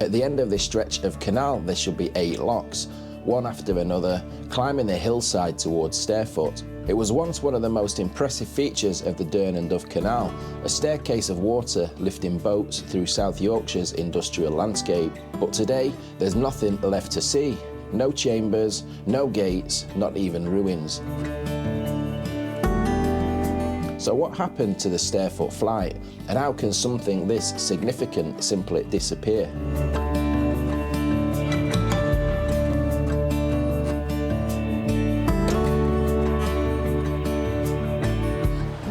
At the end of this stretch of canal, there should be 8 locks, one after another, climbing the hillside towards Stairfoot. It was once one of the most impressive features of the Dearne and Dove Canal, a staircase of water lifting boats through South Yorkshire's industrial landscape. But today, there's nothing left to see. No chambers, no gates, not even ruins. So what happened to the Stairfoot Flight, and how can something this significant simply disappear?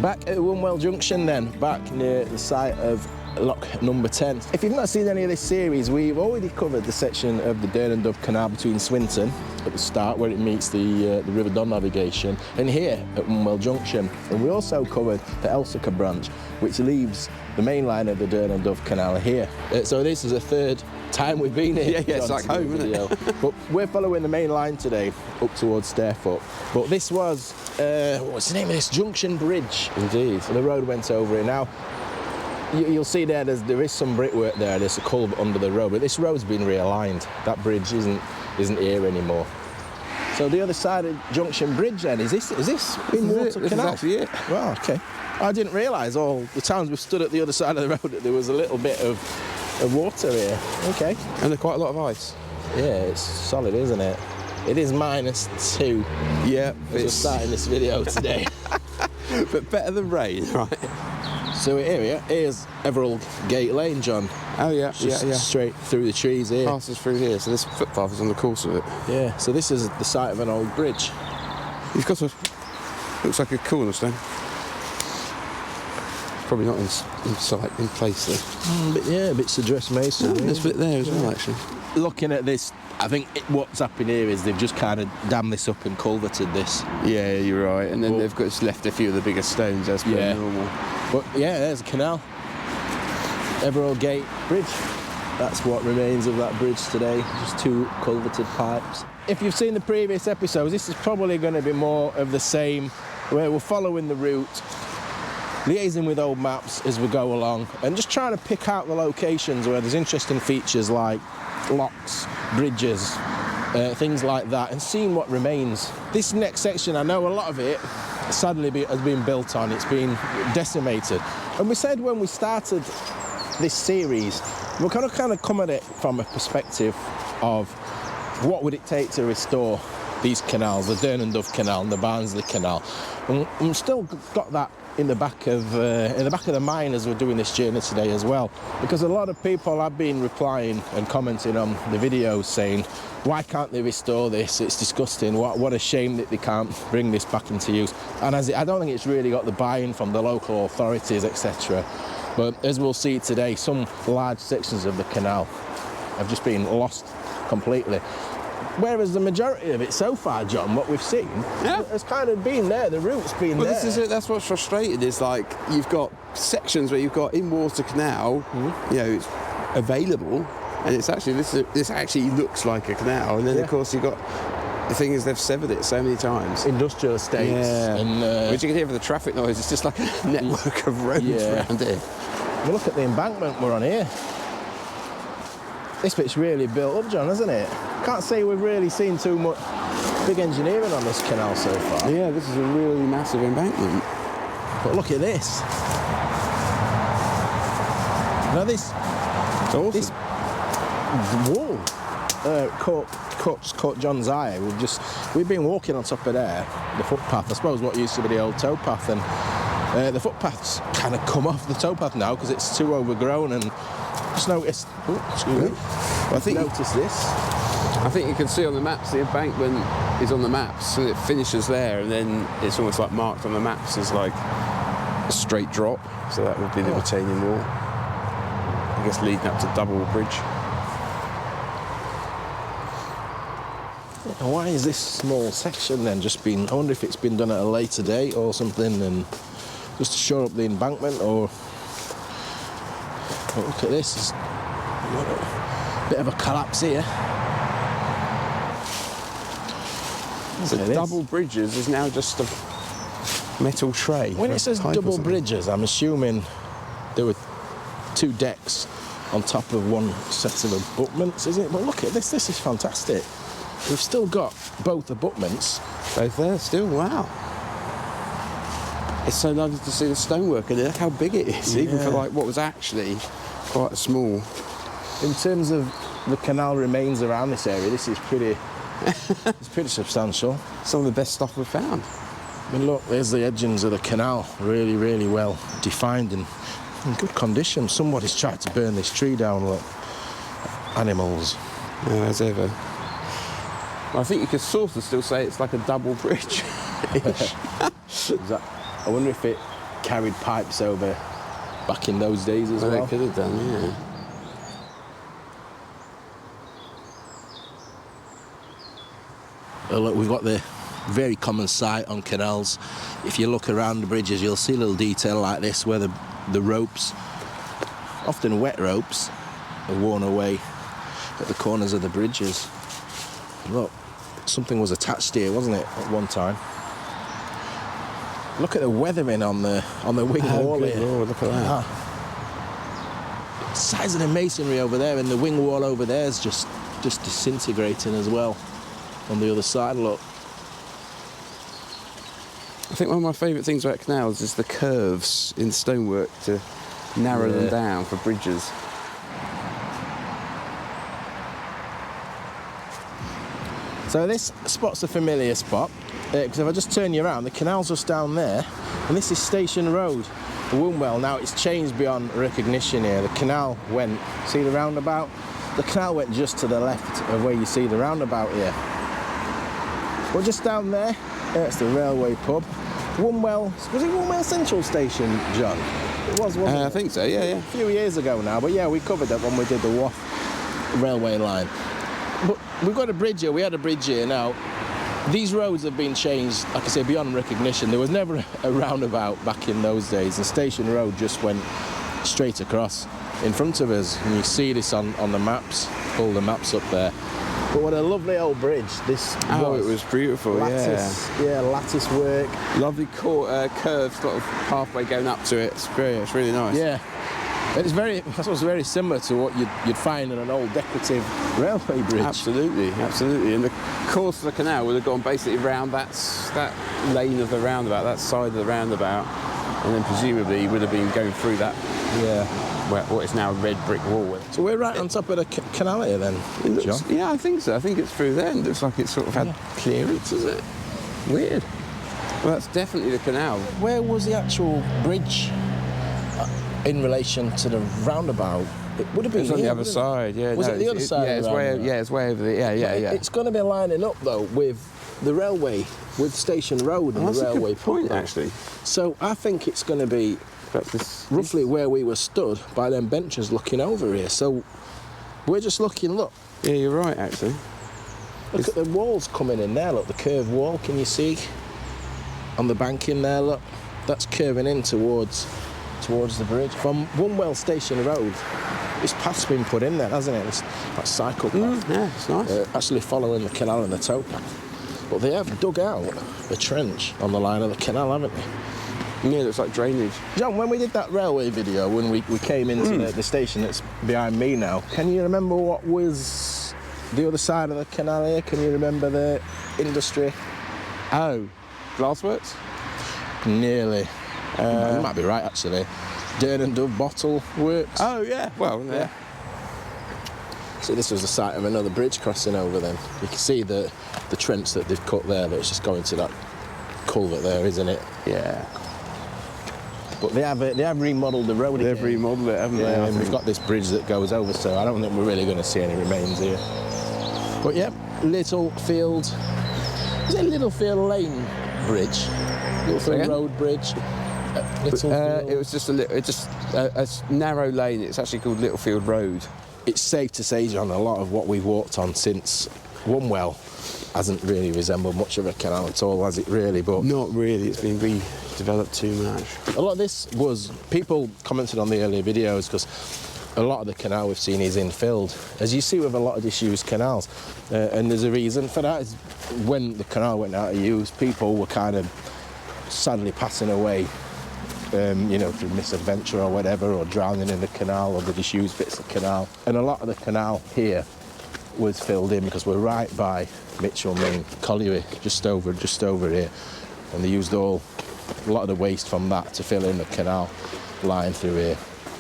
Back at Wombwell Junction then, back near the site of lock number 10. If you've not seen any of this series, we've already covered the section of the Dearne and Dove Canal between Swinton at the start where it meets the River Don navigation, and here at Wombwell Junction. And we also covered the Hillside branch, which leaves the main line of the Dearne and Dove Canal here. So this is the 3rd time we've been here. Yeah, it's like home, isn't it? But we're following the main line today up towards Stairfoot. But this was, what's the name of this? Junction Bridge. Indeed. So the road went over it. Now, you'll see there is some brickwork there. There's a culvert under the road, but this road's been realigned. That bridge isn't here anymore. So the other side of Junction Bridge then, is this been water canal? This is actually it. Wow, okay. I didn't realise all the times we've stood at the other side of the road that there was a little bit of water here. Okay. And there's quite a lot of ice. Yeah, it's solid, isn't it? It is -2. Yeah. As we're starting this video today. But better than rain, right? So here's Everald Gate Lane, John. Oh yeah, Just yeah. straight through the trees here. Passes through here, so this footpath is on the course of it. Yeah, so this is the site of an old bridge. You've got looks like a cornerstone. Probably not in place though. But yeah, bits of dressed mason. There's a bit there as well, actually. Looking at this, I think what's happened here is they've just kind of dammed this up and culverted this. Yeah, you're right. And then they've just left a few of the bigger stones as per normal. But yeah, there's a canal. Everald Gate Bridge. That's what remains of that bridge today, just 2 culverted pipes. If you've seen the previous episodes, this is probably going to be more of the same, where we're following the route, liaising with old maps as we go along, and just trying to pick out the locations where there's interesting features like locks, bridges, things like that, and seeing what remains. This next section, I know a lot of it sadly has been built on, it's been decimated. And we said when we started this series, we're going to kind of come at it from a perspective of what would it take to restore these canals, the Dearne and Dove Canal and the Barnsley Canal. And we've still got that in the back of the mind as we're doing this journey today as well, because a lot of people have been replying and commenting on the videos saying, why can't they restore this? It's disgusting. What a shame that they can't bring this back into use. And I don't think it's really got the buy-in from the local authorities, etc. But as we'll see today, some large sections of the canal have just been lost completely. Whereas the majority of it so far, John, what we've seen, has kind of been there, the route's been there. This is it, that's what's frustrating, is like, you've got sections where you've got in-water canal, you know, it's available, and it's actually, this actually looks like a canal, and then of course you've got, the thing is they've severed it so many times. Industrial estates. And, which you can hear from the traffic noise, it's just like a network of roads around here. Well, look at the embankment we're on here. This bit's really built up, John, hasn't it? Can't say we've really seen too much big engineering on this canal so far. Yeah, this is a really massive embankment. But look at this. Now this wall caught John's eye. We've been walking on top of there, the footpath. I suppose what used to be the old towpath, and the footpath's kind of come off the towpath now because it's too overgrown. And just noticed. I think noticed this. I think you can see on the maps the embankment is on the maps, so it finishes there, and then it's almost like marked on the maps as like a straight drop. So that would be the retaining wall. I guess leading up to Double Bridge. Why is this small section then just been? I wonder if it's been done at a later date or something, and just to shore up the embankment, or. But look at this. It's a bit of a collapse here. So Double Bridges is now just a metal tray. When it says Double Bridges, I'm assuming there were 2 decks on top of one set of abutments, is it? But look at this is fantastic. We've still got both abutments. Both there still, wow. It's so lovely to see the stonework and look how big it is, even for like what was actually quite small. In terms of the canal remains around this area, this is pretty, it's pretty substantial. Some of the best stuff we've found. I mean, look, there's the edgings of the canal, really, really well defined and in good condition. Somebody's tried to burn this tree down, look. Animals. Yeah, as ever. I think you could sort of still say it's like a double bridge. I wonder if it carried pipes over back in those days as well. It could have done, yeah. Well, look, we've got the very common sight on canals. If you look around the bridges, you'll see a little detail like this where the ropes, often wet ropes, are worn away at the corners of the bridges. Look, something was attached here, wasn't it, at one time? Look at the weathering on the wing wall here. Lord, look at that. Size of the masonry over there, and the wing wall over there is just disintegrating as well. On the other side, look. I think one of my favourite things about canals is the curves in stonework to narrow them down for bridges. So this spot's a familiar spot, because if I just turn you around, the canal's just down there, and this is Station Road, Wombwell. Now it's changed beyond recognition here. The canal went, see the roundabout? The canal went just to the left of where you see the roundabout here. Well, just down there, that's the railway pub. Wombwell, was it Wombwell Central Station, John? It was, wasn't it? I think so, yeah. A few years ago now, but yeah, we covered that when we did the WAF railway line. But we've got a bridge here, we had a bridge here now. These roads have been changed, like I say, beyond recognition. There was never a roundabout back in those days. The Station Road just went straight across in front of us. And you see this on the maps, all the maps up there. But what a lovely old bridge this was. It was beautiful, lattice, yeah, lattice work. Lovely curved sort of pathway going up to it. It's really nice. Yeah. It's very similar to what you'd find in an old decorative railway bridge. Absolutely. And the course of the canal would have gone basically round that lane of the roundabout, that side of the roundabout, and then presumably would have been going through that. Yeah. What is now a red brick wall. So we're right on top of the canal here then, John? Yeah, I think so. I think it's through there. It looks like it's sort of had clearance, is it? Weird. Well, that's definitely the canal. Where was the actual bridge in relation to the roundabout? It would have been on the other side, yeah. Was it the other side? Yeah, it's way over there. Yeah. It's going to be lining up though with the railway, with Station Road and the railway. That's a good point, actually. So I think it's going to be roughly where we were stood by them benches looking over here. So we're just looking. Look. Yeah, you're right, actually. Look at the walls coming in there. Look, the curved wall. Can you see on the banking there? Look, that's curving in towards the bridge. From Wombwell Station Road, this path's been put in there, hasn't it? That cycle path. Yeah, it's nice. Actually following the canal and the towpath. But they have dug out a trench on the line of the canal, haven't they? Yeah, it looks like drainage. John, when we did that railway video, when we came into the station that's behind me now, can you remember what was the other side of the canal here? Can you remember the industry? Oh, Glassworks? Nearly. You might be right, actually. Dearne and Dove Bottle Works. Oh, yeah. Well, yeah. See, this was the site of another bridge crossing over then. You can see the trench that they've cut there, that's just going to that culvert there, isn't it? Yeah. But they have remodelled the road again. They've remodelled it, haven't they? And we've got this bridge that goes over, so I don't think we're really going to see any remains here. But yeah, Littlefield. Is it Littlefield Lane Bridge? Littlefield Road Bridge. Littlefield. It was just a narrow lane. It's actually called Littlefield Road. It's safe to say, John, a lot of what we've walked on since Wombwell hasn't really resembled much of a canal at all, has it really? But not really. It's been redeveloped too much. A lot of this was, people commented on the earlier videos because a lot of the canal we've seen is infilled, as you see with a lot of disused canals. And there's a reason for that. Is when the canal went out of use, people were kind of sadly passing away you know, through misadventure or whatever, or drowning in the canal, or the disused bits of canal. And a lot of the canal here was filled in because we're right by Mitchell Main Colliery, just over here, and they used a lot of the waste from that to fill in the canal line through here.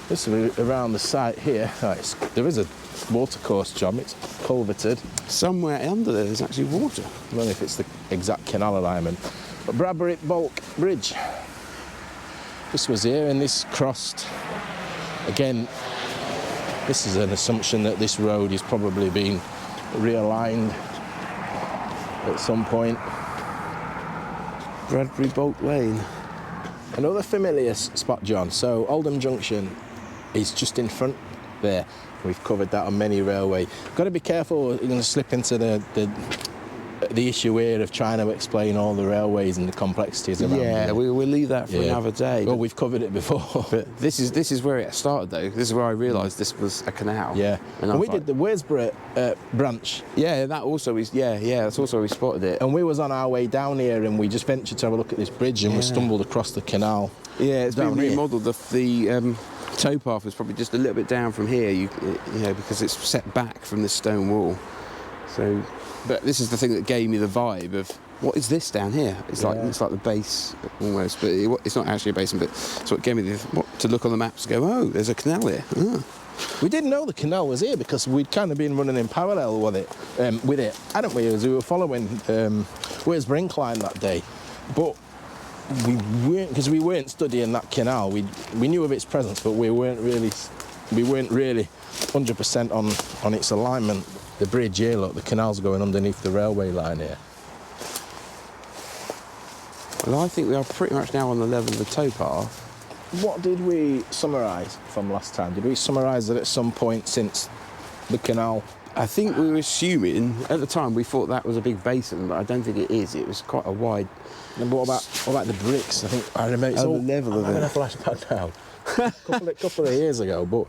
This is around the site here. There is a watercourse, John. It's culverted. Somewhere under there's actually water. I don't know if it's the exact canal alignment. But Bradbury Bulk Bridge. This was here, and this crossed. Again, this is an assumption that this road is probably being realigned at some point. Bradbury Bulk Lane. Another familiar spot, John. So Oldham Junction is just in front there. We've covered that on many railway. Got to be careful. You're going to slip into the issue here of trying to explain all the railways and the complexities around Yeah, it. we'll leave that for another day. Well, we've covered it before. But this is where it started, though. This is where I realised this was a canal. Yeah, and we did the Worsborough branch. Yeah, that also is. Yeah, that's also where we spotted it. And we was on our way down here, and we just ventured to have a look at this bridge, and we stumbled across the canal. Yeah, it's been down here. remodelled. The towpath was probably just a little bit down from here, you know, because it's set back from this stone wall. So, but this is the thing that gave me the vibe of what is this down here? It's like the base almost, but it's not actually a basin. But so it gave me to look on the maps and go, oh, there's a canal here. Oh. We didn't know the canal was here because we'd kind of been running in parallel with it, hadn't we? As we were following Worsborough Incline that day, but we weren't studying that canal. We knew of its presence, but we weren't really 100% on its alignment. The bridge here, look, the canal's going underneath the railway line here. Well, I think we are pretty much now on the level of the towpath. What did we summarise from last time? Did we summarise that at some point since the canal? I think we were assuming, at the time we thought that was a big basin, but I don't think it is. It was quite a wide... And what about the bricks? I think I remember it's all the level of it. I'm having a flashback now. a couple of years ago, but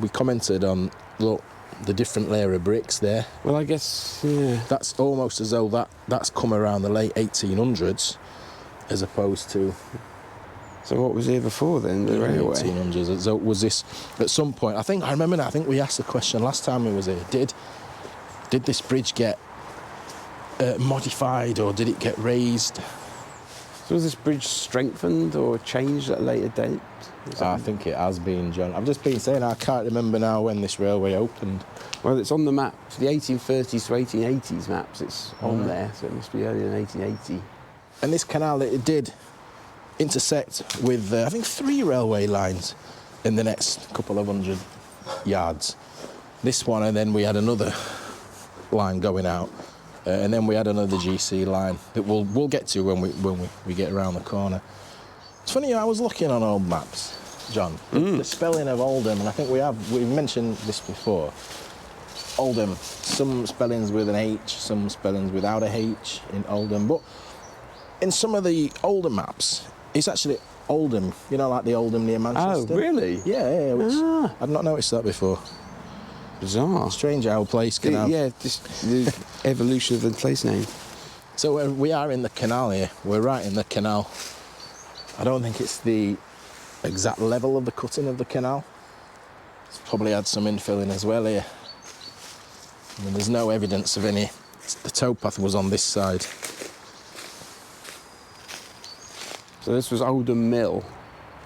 we commented on, look, the different layer of bricks there. Well, I guess, yeah. That's almost as though that's come around the late 1800s, as opposed to... So what was here before then, the railway? 1800s. So was this, at some point, I remember now, I think we asked the question last time we was here, did this bridge get modified, or did it get raised? So was this bridge strengthened or changed at a later date? I think it has been, John. I've just been saying I can't remember now when this railway opened. Well, it's on the map, for the 1830s to 1880s maps, it's on there, so it must be earlier than 1880. And this canal, it did intersect with, I think, 3 railway lines in the next couple of 100 yards. This one, and then we had another line going out, and then we had another GC line that we'll get to when we get around the corner. It's funny, I was looking on old maps, John. The spelling of Oldham, and I think we've mentioned this before. Oldham, some spellings with an H, some spellings without a H in Oldham, but in some of the older maps, it's actually Oldham, you know, like the Oldham near Manchester. Oh, really? Yeah, I'd not noticed that before. Bizarre. Strange how a place can have... Yeah, just the evolution of the place name. So we are in the canal here. We're right in the canal. I don't think it's the exact level of the cutting of the canal. It's probably had some infilling as well here. I mean, there's no evidence of any... The towpath was on this side. So this was Oldham Mill,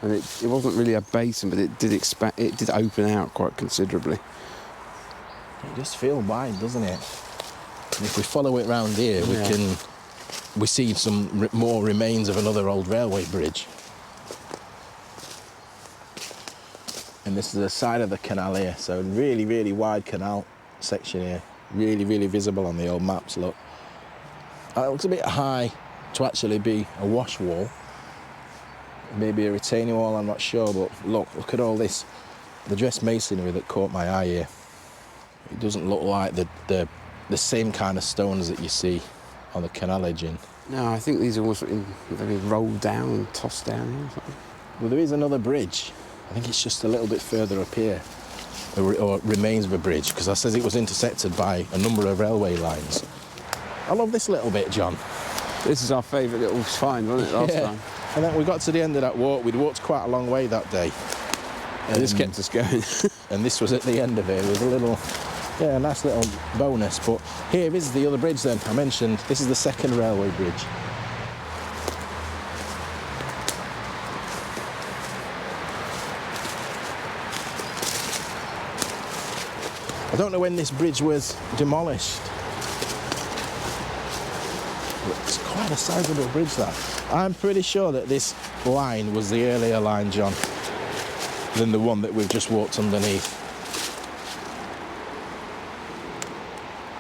and it wasn't really a basin, but it did expand. It did open out quite considerably. It does feel wide, doesn't it? And if we follow it round here, we see some more remains of another old railway bridge. And this is the side of the canal here, so really, really wide canal section here. Really, really visible on the old maps, look. It looks a bit high to actually be a wash wall. Maybe a retaining wall, I'm not sure, but look at all this, the dressed masonry that caught my eye here. It doesn't look like the same kind of stones that you see on the canal edging. No, I think these are all sort of maybe rolled down and tossed down here or something. Well, there is another bridge. I think it's just a little bit further up here, or remains of a bridge, because it says it was intersected by a number of railway lines. I love this little bit, John. This is our favourite little find, wasn't it, last time? And then we got to the end of that walk. We'd walked quite a long way that day. And this kept us going. And this was at the end of it. It was a little, yeah, a nice little bonus. But here is the other bridge then. I mentioned this is the second railway bridge. I don't know when this bridge was demolished. It's quite a sizable bridge, that. I'm pretty sure that this line was the earlier line, John, than the one that we've just walked underneath.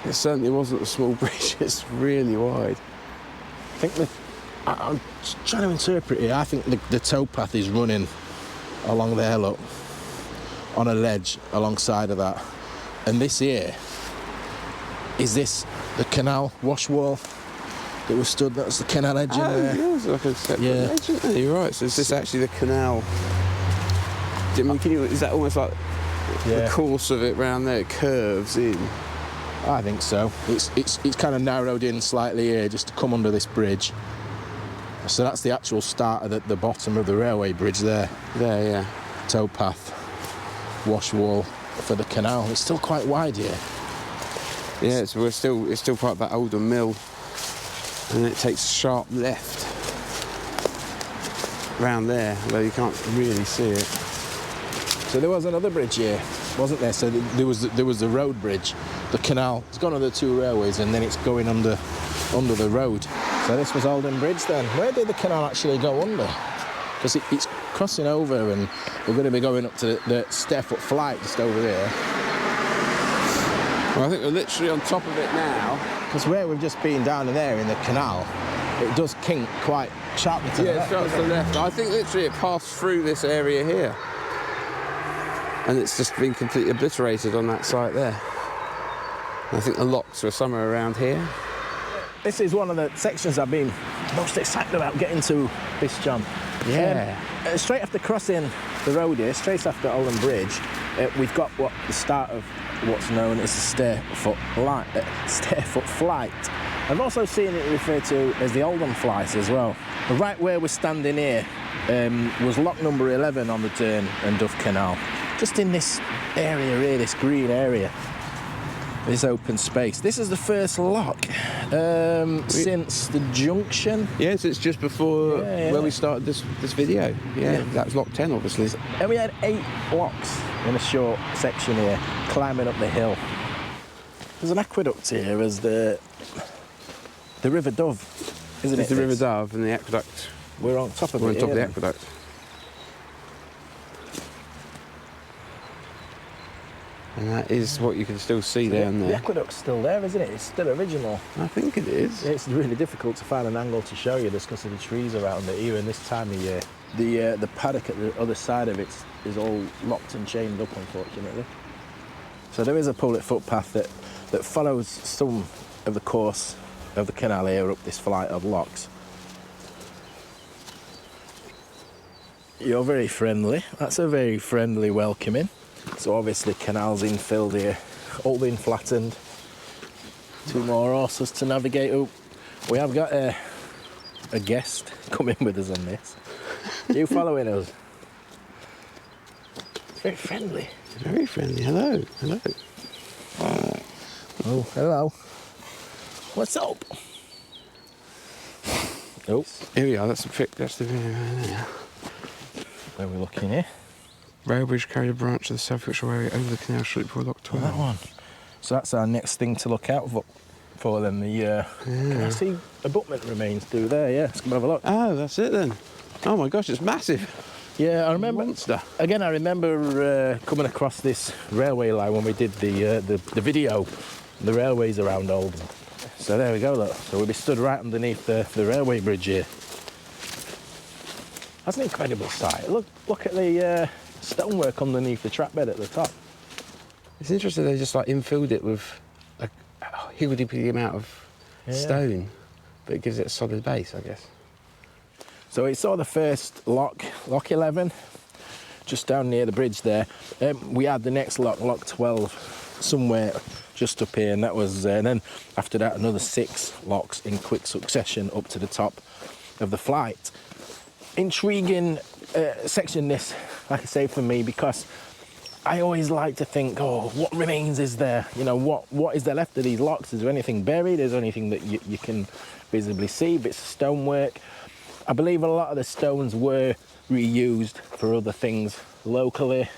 It certainly wasn't a small bridge. It's really wide. I think I'm trying to interpret it. I think the towpath is running along there, look, on a ledge alongside of that. And this here, is this the canal wash wall that was stood? That's the canal edge in there. Yeah, it's like a separate edge, isn't it? You're right. So is this actually the canal? I mean, is that almost like the course of it round there? It curves in. I think so. It's kind of narrowed in slightly here just to come under this bridge. So that's the actual start of the bottom of the railway bridge there. There, yeah. Towpath, wash wall for the canal. It's still quite wide here. Yeah, it's still part of that older mill, and then it takes a sharp left round there, although you can't really see it. So there was another bridge here, wasn't there? So there was the road bridge, the canal. It's gone under 2 railways, and then it's going under the road. So this was Oldham Bridge then. Where did the canal actually go under? Because it's crossing over, and we're going to be going up to the Stairfoot Flight just over there. Well, I think we're literally on top of it now. Because where we've just been down in there in the canal, it does kink quite sharply to the left. Yeah, it starts to the left. I think literally it passed through this area here. And it's just been completely obliterated on that site there. I think the locks were somewhere around here. This is one of the sections I've been most excited about getting to this, John. Yeah. Straight after crossing the road here, straight after Oldham Bridge, we've got the start of what's known as the Stairfoot Flight. I've also seen it referred to as the Oldham Flight as well. Right where we're standing here was lock number 11 on the Dearne and Dove Canal. Just in this area here, this green area, this open space. This is the first lock since the Junction. Yes, it's just before where we started this video. Yeah, that's lock 10, obviously. And we had 8 locks in a short section here, climbing up the hill. There's an aqueduct here as the River Dove, isn't it? It's the River Dove and the aqueduct. We're on top of We're it. on top of the aqueduct. And that is what you can still see down there. The aqueduct's still there, isn't it? It's still original. I think it is. It's really difficult to find an angle to show you just because of the trees around it, even this time of year. The paddock at the other side of it is all locked and chained up, unfortunately. So there is a public footpath that follows some of the course of the canal here up this flight of locks. You're very friendly. That's a very friendly welcoming. So obviously canal's infilled here, all been flattened. 2 more horses to navigate up. We have got a guest coming with us on this. You following us? It's very friendly. Very friendly. Hello. Hello. Oh, hello. What's up? Oh, Here we are. That's the video there. where are we looking here? Rail bridge carried a branch of the South Yorkshire Railway over the canal shortly before lock 12. That one. So that's our next thing to look out for then. Can I see abutment remains through there? Yeah, let's come have a look. Oh, that's it then. Oh my gosh, it's massive. Yeah, I remember. Monster. Again, I remember coming across this railway line when we did the video, the railways around Oldham. So there we go, look. So we'll be stood right underneath the railway bridge here. That's an incredible sight. Look at the stonework underneath the track bed at the top. It's interesting they just like infilled it with a higgledy-piggledy amount of stone, but it gives it a solid base, I guess. So we saw the first lock 11, just down near the bridge there. We had the next lock 12, somewhere just up here, and that was, and then after that another 6 locks in quick succession up to the top of the flight. intriguing section this, like I say, for me, because I always like to think, oh, what remains is there? You know, what is there left of these locks? Is there anything buried? Is there anything that you can visibly see? Bits of stonework. I believe a lot of the stones were reused for other things locally.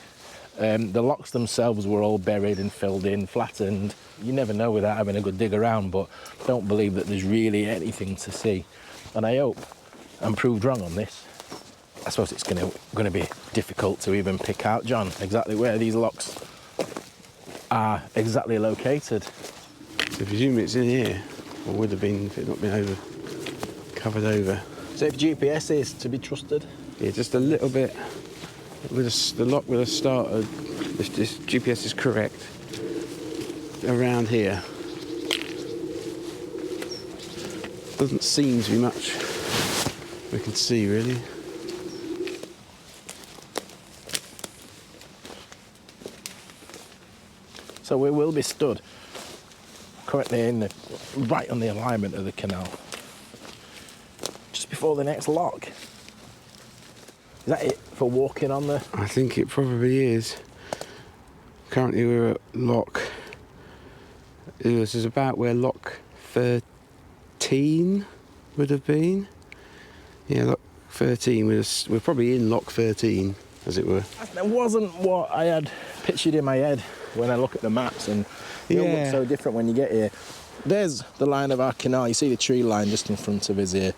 The locks themselves were all buried and filled in, flattened. You never know without having a good dig around, but don't believe that there's really anything to see. And I hope I'm proved wrong on this. I suppose it's going to be difficult to even pick out, John, exactly where these locks are exactly located. So presumably it's in here, or would have been if it not been covered over. So if GPS is to be trusted? Yeah, just a little bit. The lock would have started, if this GPS is correct, around here. Doesn't seem to be much we can see, really. So we will be stood currently right on the alignment of the canal, just before the next lock. Is that it for walking on the? I think it probably is. Currently we're at lock. This is about where lock 13 would have been. Yeah, lock 13. We're probably in lock 13, as it were. That wasn't what I had pictured in my head when I look at the maps, and they all look so different when you get here. There's the line of our canal. You see the tree line just in front of us here,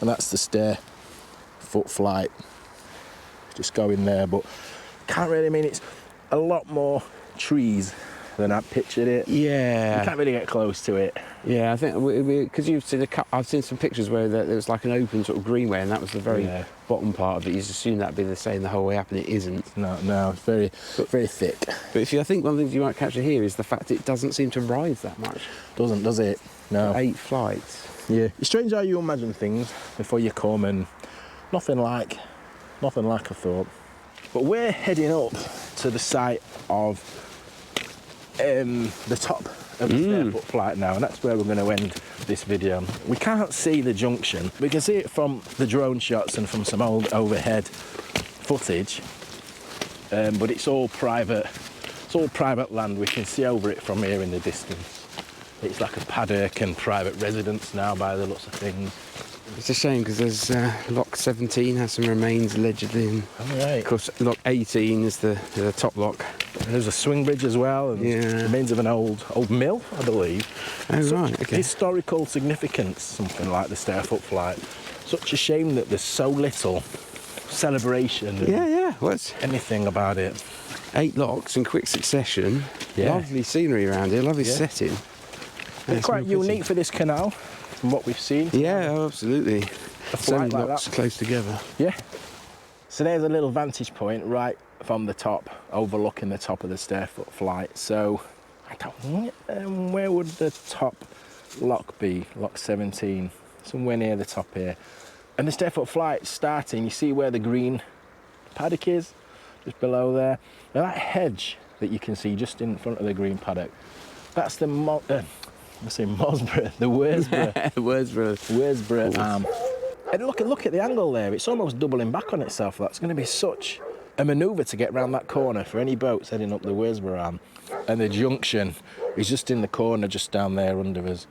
and that's the Stairfoot Flight. Just going there, but can't really mean it's a lot more trees than I pictured it. Yeah, you can't really get close to it. Yeah, I think because you've seen I've seen some pictures where there was like an open sort of greenway, and that was the very bottom part of it. You just assume that'd be the same the whole way up, and it isn't. No, it's very thick. But I think one of the things you might capture here is the fact it doesn't seem to rise that much. Doesn't, does it? No. 8 flights. Yeah, it's strange how you imagine things before you come, and nothing like I thought. But we're heading up to the site of the top of the Stairfoot Flight now, and that's where we're going to end this video. We can't see the junction. We can see it from the drone shots and from some old overhead footage, but it's all private. It's all private land. We can see over it from here in the distance. It's like a paddock and private residence now, by the looks of things. It's a shame because there's lock 17 has some remains allegedly, and of course lock 18 is the top lock. And there's a swing bridge as well, and remains of an old mill, I believe. Oh, right, okay. Historical significance, something like the Stairfoot Flight. Such a shame that there's so little celebration. What's anything about it? 8 locks in quick succession. Lovely scenery around here, lovely setting. It's quite unique for this canal, from what we've seen. Yeah, absolutely. So many like locks close together. Yeah. So there's a little vantage point right from the top, overlooking the top of the Stairfoot Flight. So I don't know, where would the top lock be? Lock 17, somewhere near the top here. And the Stairfoot Flight starting, you see where the green paddock is, just below there. Now that hedge that you can see just in front of the green paddock, that's the Mosborough, the Worsborough arm. And look at the angle there. It's almost doubling back on itself. That's going to be such a manoeuvre to get round that corner for any boats heading up the Worsborough arm. And the junction is just in the corner, just down there under us.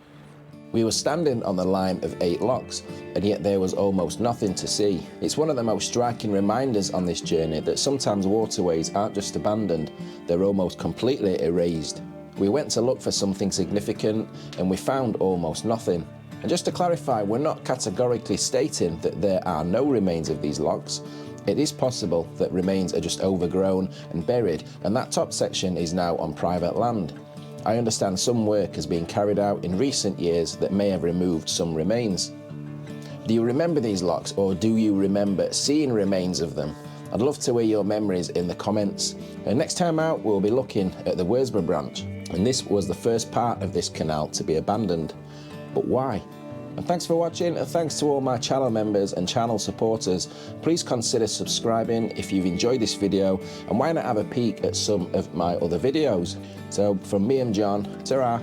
We were standing on the line of 8 locks, and yet there was almost nothing to see. It's one of the most striking reminders on this journey that sometimes waterways aren't just abandoned, they're almost completely erased. We went to look for something significant, and we found almost nothing. And just to clarify, we're not categorically stating that there are no remains of these locks. It is possible that remains are just overgrown and buried, and that top section is now on private land. I understand some work has been carried out in recent years that may have removed some remains. Do you remember these locks, or do you remember seeing remains of them? I'd love to hear your memories in the comments. And next time out, we'll be looking at the Worsborough branch. And this was the first part of this canal to be abandoned. But why? And thanks for watching, and thanks to all my channel members and channel supporters. Please consider subscribing if you've enjoyed this video, and why not have a peek at some of my other videos. So from me and John, ta-ra.